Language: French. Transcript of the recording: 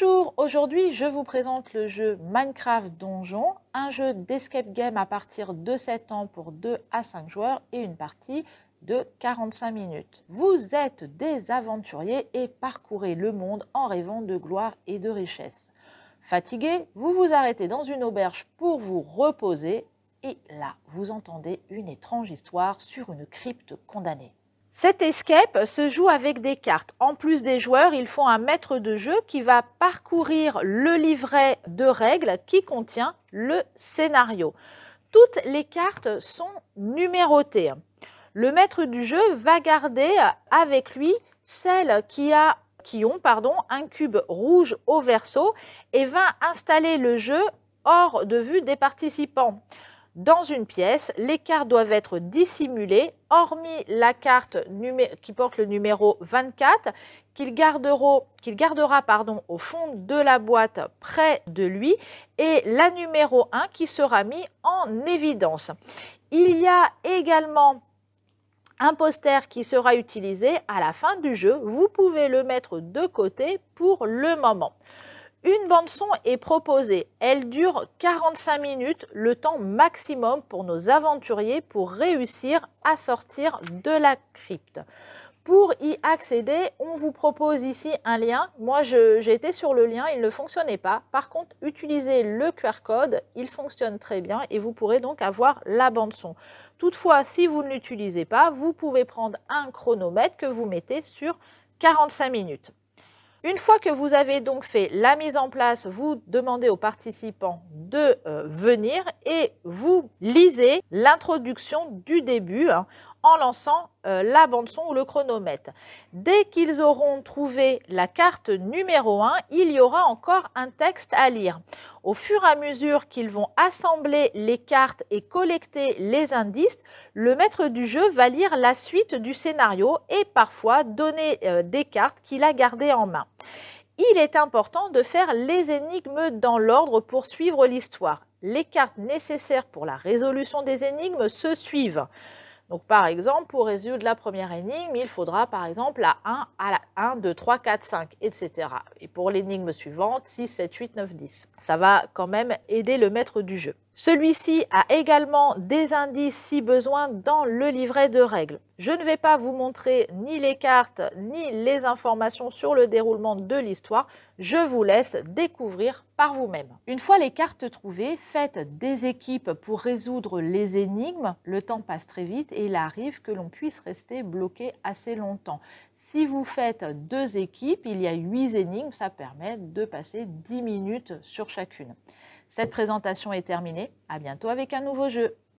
Bonjour, aujourd'hui je vous présente le jeu Minecraft Donjon, un jeu d'escape game à partir de 7 ans pour 2 à 5 joueurs et une partie de 45 minutes. Vous êtes des aventuriers et parcourez le monde en rêvant de gloire et de richesse. Fatigué, vous vous arrêtez dans une auberge pour vous reposer et là, vous entendez une étrange histoire sur une crypte condamnée. Cet escape se joue avec des cartes. En plus des joueurs, il faut un maître de jeu qui va parcourir le livret de règles qui contient le scénario. Toutes les cartes sont numérotées. Le maître du jeu va garder avec lui celles qui ont un cube rouge au verso et va installer le jeu hors de vue des participants. Dans une pièce, les cartes doivent être dissimulées, hormis la carte qui porte le numéro 24, qu'il gardera au fond de la boîte près de lui, et la numéro 1 qui sera mis en évidence. Il y a également un poster qui sera utilisé à la fin du jeu. Vous pouvez le mettre de côté pour le moment. Une bande-son est proposée. Elle dure 45 minutes, le temps maximum pour nos aventuriers pour réussir à sortir de la crypte. Pour y accéder, on vous propose ici un lien. Moi, j'ai été sur le lien, il ne fonctionnait pas. Par contre, utilisez le QR code, il fonctionne très bien et vous pourrez donc avoir la bande-son. Toutefois, si vous ne l'utilisez pas, vous pouvez prendre un chronomètre que vous mettez sur 45 minutes. Une fois que vous avez donc fait la mise en place, vous demandez aux participants de venir et vous lisez l'introduction du début en lançant la bande-son ou le chronomètre. Dès qu'ils auront trouvé la carte numéro 1, il y aura encore un texte à lire. Au fur et à mesure qu'ils vont assembler les cartes et collecter les indices, le maître du jeu va lire la suite du scénario et parfois donner des cartes qu'il a gardées en main. Il est important de faire les énigmes dans l'ordre pour suivre l'histoire. Les cartes nécessaires pour la résolution des énigmes se suivent. Donc, par exemple, pour résoudre la première énigme, il faudra par exemple la 1 à la 1, 2, 3, 4, 5, etc. Et pour l'énigme suivante, 6, 7, 8, 9, 10. Ça va quand même aider le maître du jeu. Celui-ci a également des indices si besoin dans le livret de règles. Je ne vais pas vous montrer ni les cartes ni les informations sur le déroulement de l'histoire. Je vous laisse découvrir par vous-même. Une fois les cartes trouvées, faites des équipes pour résoudre les énigmes. Le temps passe très vite et il arrive que l'on puisse rester bloqué assez longtemps. Si vous faites 2 équipes, il y a 8 énigmes, ça permet de passer 10 minutes sur chacune. Cette présentation est terminée. À bientôt avec un nouveau jeu.